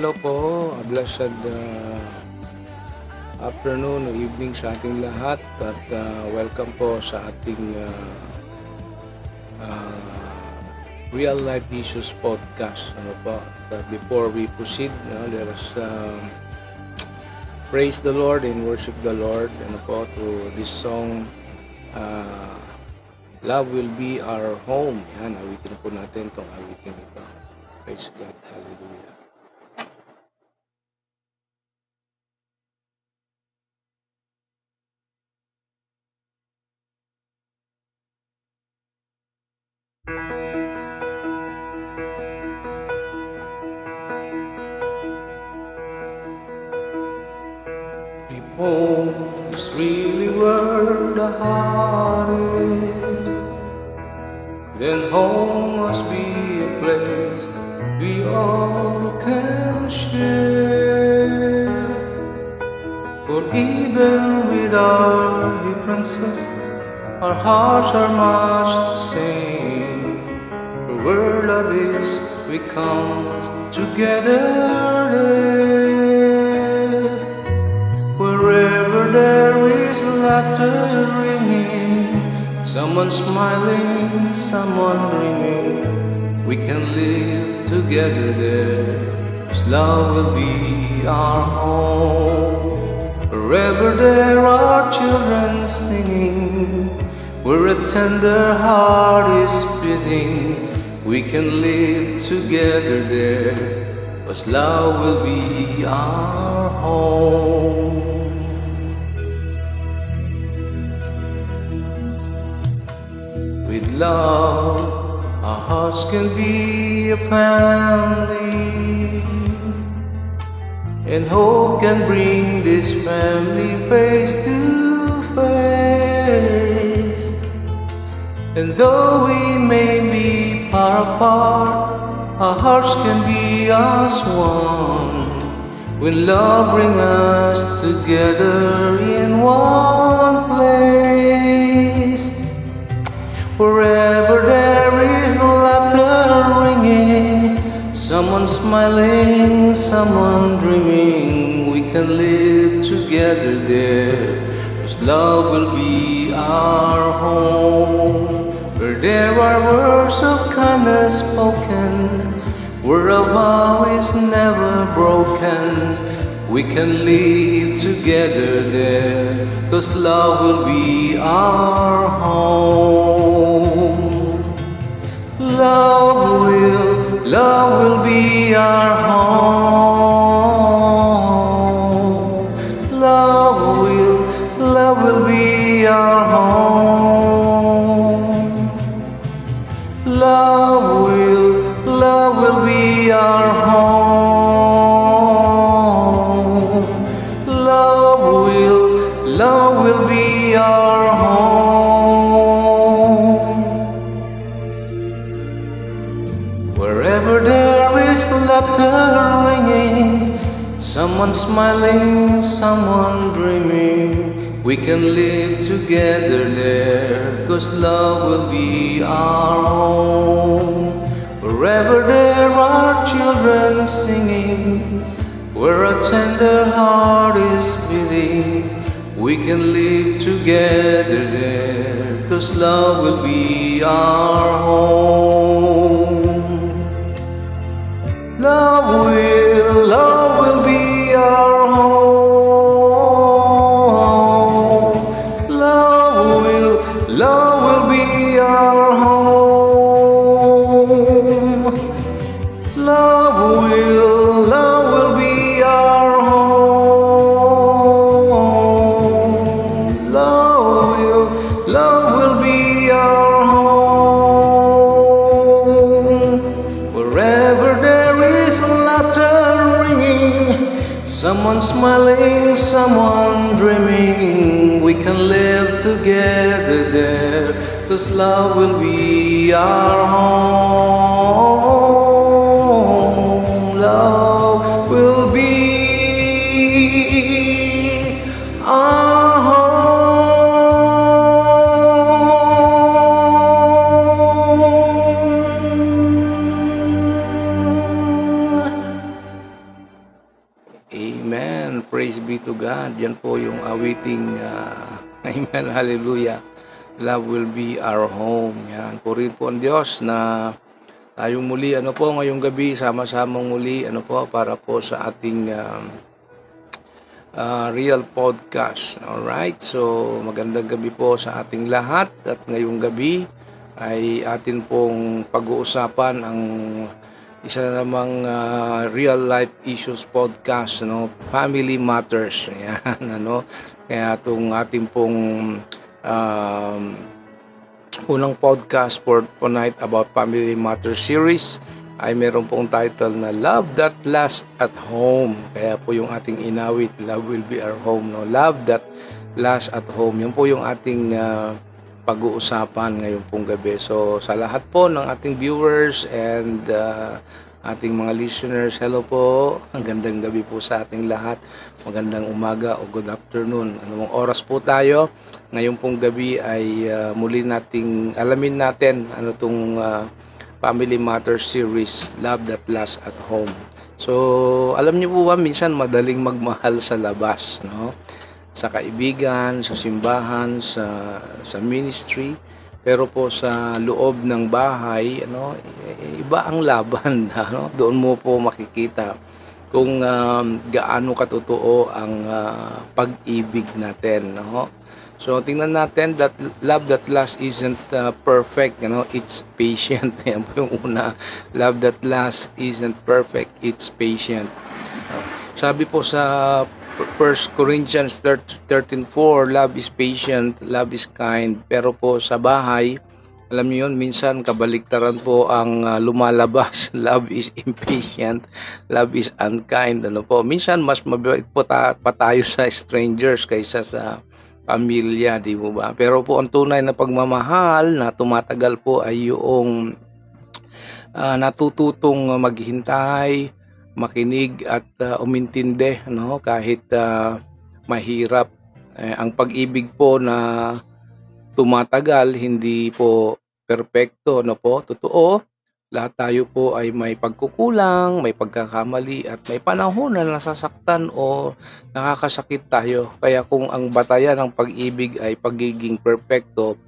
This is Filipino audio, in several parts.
Hello po, blessed afternoon o evening sa ating lahat at welcome po sa ating Real Life Issues Podcast. Before we proceed, let us praise the Lord and worship the Lord through this song, Love Will Be Our Home. Yan, awitin po natin itong awitin ito. Praise God, hallelujah. If home is really where the heart is, then home must be a place we all can share. For even with our differences, our hearts are much the same. For where love is, we come together there. Wherever there is laughter ringing, someone smiling, someone dreaming, we can live together there. 'Cause love will be our home. Wherever there are children singing, where a tender heart is beating, we can live together there. 'Cause love will be our home. With love, our hearts can be a family, and hope can bring this family face to face. And though we may be far apart, our hearts can be as one. When love brings us together in one place. Wherever there is laughter ringing, someone smiling, someone dreaming, we can live together there. 'Cause love will be our home. Where there are words of kindness spoken, where a vow is never broken, we can live together there. 'Cause love will be our home. Love will be our home. Love will be our home. Love will be our home. Love will be our home. Wherever there is laughter ringing, someone smiling, someone dreaming, we can live together there. 'Cause love will be our home. Wherever there are children singing, where a tender heart is beating, we can live together there. 'Cause love will be our home. Love will be our home. Love will be our home. Love will be our home. Love will be our home. Wherever there is laughter ringing, someone smiling, someone dreaming, we can live together there. 'Cause love will be our home. Love will be our home. God. Yan po yung awiting Amen, hallelujah. Love will be our home. Yan. Purihin po ang Diyos na tayong muli, ngayong gabi, sama-samang muli, para po sa ating real podcast. Alright, so magandang gabi po sa ating lahat at ngayong gabi ay atin pong pag-uusapan ang isa na namang real life issues podcast, Family Matters. Yan, Kaya itong ating pong unang podcast for tonight about Family Matters series ay meron pong title na Love That Lasts at Home. Kaya po yung ating inawit, Love Will Be Our Home. Love That Lasts at Home. Yan po yung ating pag-uusapan ngayon pong gabi. So sa lahat po ng ating viewers and ating mga listeners, hello po. Ang gandang gabi po sa ating lahat. Magandang umaga o good afternoon. Anong oras po tayo? Ngayon pong gabi ay muli nating alamin natin itong Family Matters series, Love That Lasts at Home. So, alam niyo po ba, minsan madaling magmahal sa labas, sa kaibigan, sa simbahan, sa ministry. Pero po sa loob ng bahay, iba ang laban. Doon mo po makikita kung gaano katotoo ang pag-ibig natin. So, tingnan natin that love that lasts isn't perfect, it's patient. Yan po yung una. Love that lasts isn't perfect, it's patient. Sabi po sa 1 Corinthians 13:4, love is patient, love is kind. Pero po sa bahay, alam niyo yun, minsan kabaliktaran po ang lumalabas. Love is impatient, love is unkind. Minsan mas mabait po pa tayo sa strangers kaysa sa pamilya, di mo ba? Pero po ang tunay na pagmamahal na tumatagal po ay yung natututong maghintay, makinig at umintindi, kahit mahirap. Ang pag-ibig po na tumatagal, hindi po perpekto, totoo. Lahat tayo po ay may pagkukulang, may pagkakamali at may panahon na nasasaktan o nakakasakit tayo. Kaya kung ang batayan ng pag-ibig ay pagiging perpekto,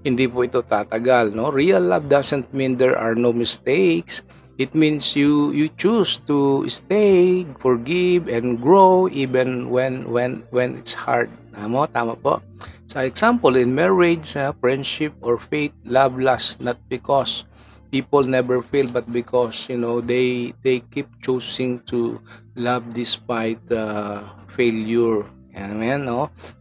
hindi po ito tatagal, Real love doesn't mean there are no mistakes. It means you choose to stay, forgive and grow even when it's hard. Tama po. Sa example, in marriage, friendship or faith, love lasts not because people never fail, but because they keep choosing to love despite failure. Amen,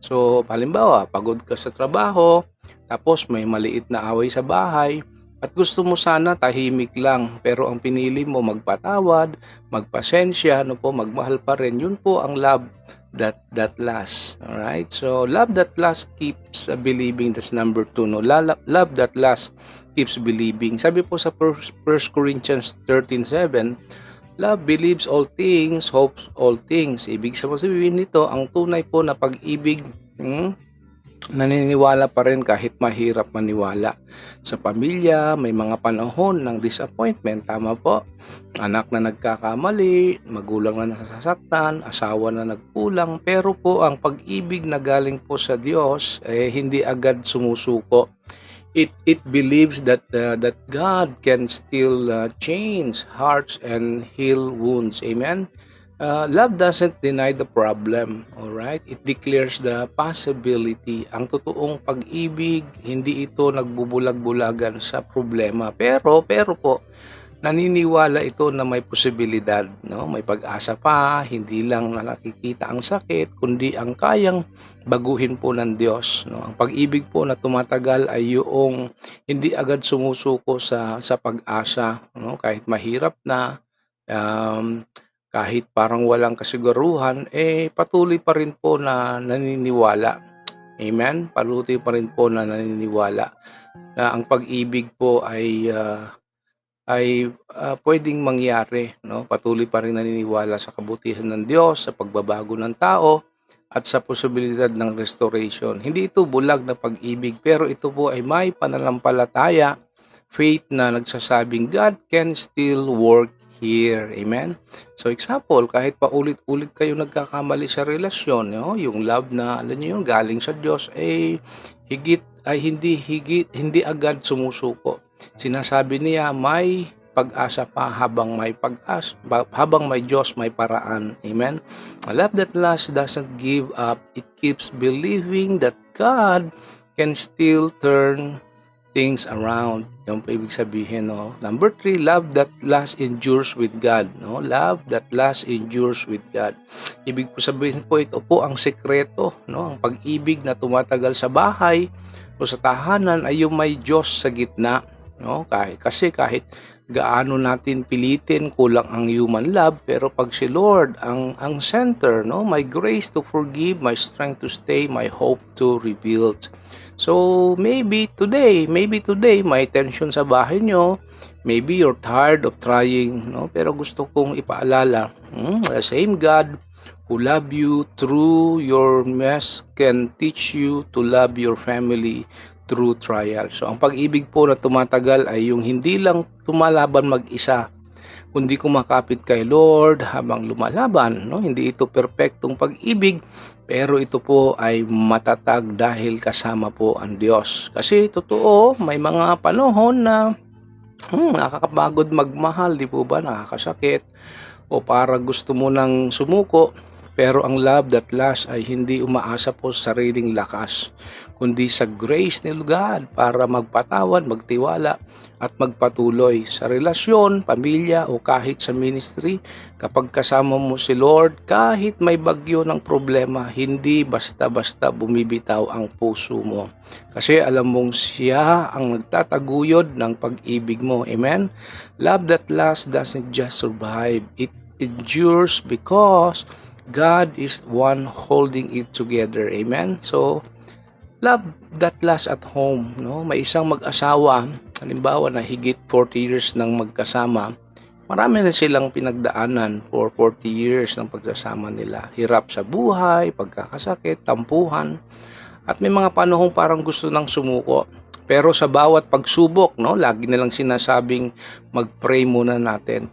So halimbawa, pagod ka sa trabaho, tapos may maliit na away sa bahay, at gusto mo sana tahimik lang, pero ang pinili mo magpatawad, magpasensya, magmahal pa rin. Yun po ang love that lasts. Alright? So love that lasts keeps believing. That's number 2. Love that lasts keeps believing. Sabi po sa 1 Corinthians 13:7, love believes all things, hopes all things. Ibig sabihin nito, ang tunay po na pag-ibig, naniniwala pa rin kahit mahirap maniwala. Sa pamilya, may mga panahon ng disappointment, tama po. Anak na nagkakamali, magulang na nasasaktan, asawa na nagkulang, pero po ang pag-ibig na galing po sa Diyos hindi agad sumusuko. It believes that God can still change hearts and heal wounds. Amen. Love doesn't deny the problem, all right? It declares the possibility. Ang totoong pag-ibig, hindi ito nagbubulag-bulagan sa problema. Pero po, naniniwala ito na may posibilidad, May pag-asa pa, hindi lang na nakikita ang sakit, kundi ang kayang baguhin po ng Diyos, Ang pag-ibig po na tumatagal ay yung hindi agad sumusuko sa pag-asa, Kahit mahirap na, kahit parang walang kasiguruhan, patuloy pa rin po na naniniwala. Amen? Patuloy pa rin po na naniniwala na ang pag-ibig po ay pwedeng mangyari. Patuloy pa rin naniniwala sa kabutihan ng Diyos, sa pagbabago ng tao, at sa posibilidad ng restoration. Hindi ito bulag na pag-ibig, pero ito po ay may pananampalataya, faith na nagsasabing God can still work here. Amen? So example, kahit pa ulit-ulit kayo nagkakamali sa relasyon, yung love na, alam niyo yung galing sa Diyos, hindi agad sumusuko. Sinasabi niya, may pag-asa pa habang may Diyos, may paraan. Amen? A love that lasts doesn't give up. It keeps believing that God can still turn things around. Yung ibig sabihin, no? Number 3, love that lasts endures with God. No? Love that lasts endures with God. Ibig po sabihin po, ito po ang sekreto, no? Ang pag-ibig na tumatagal sa bahay o sa tahanan ay yung may Diyos sa gitna. No? Kasi kahit gaano natin pilitin, kulang ang human love, pero pag si Lord ang center, no? My grace to forgive, my strength to stay, my hope to rebuild. So maybe today may tension sa bahay nyo, maybe you're tired of trying, no? Pero gusto kong ipaalala, the same God who love you through your mess can teach you to love your family through trial. So ang pag-ibig po na tumatagal ay yung hindi lang tumalaban mag-isa, kundi kumakapit kay Lord habang lumalaban, no? Hindi ito perpektong pag-ibig, pero ito po ay matatag dahil kasama po ang Diyos. Kasi totoo, may mga panahon na nakakapagod magmahal, di po ba? Nakakasakit o para gusto mo nang sumuko. Pero ang love that lasts ay hindi umaasa po sa sariling lakas, kundi sa grace ni God para magpatawad, magtiwala, at magpatuloy sa relasyon, pamilya, o kahit sa ministry. Kapag kasama mo si Lord, kahit may bagyo ng problema, hindi basta-basta bumibitaw ang puso mo. Kasi alam mong siya ang nagtataguyod ng pag-ibig mo. Amen? Love that lasts doesn't just survive. It endures because God is one holding it together. Amen? So, love that lasts at home. No? May isang mag-asawa, halimbawa na higit 40 years nang magkasama, marami na silang pinagdaanan for 40 years ng pagsasama nila. Hirap sa buhay, pagkakasakit, tampuhan, at may mga panahong parang gusto nang sumuko. Pero sa bawat pagsubok, no, lagi nilang sinasabing pag-pray muna natin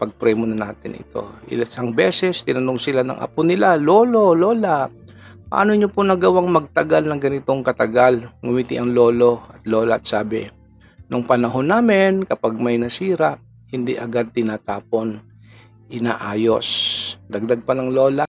ito. Ilang beses tinanong sila ng apo nila, Lolo, Lola, paano nyo po nagawang magtagal ng ganitong katagal? Ngumiti ang lolo at lola at sabi, nung panahon namin, kapag may nasira, hindi agad tinatapon, inaayos. Dagdag pa ng lola,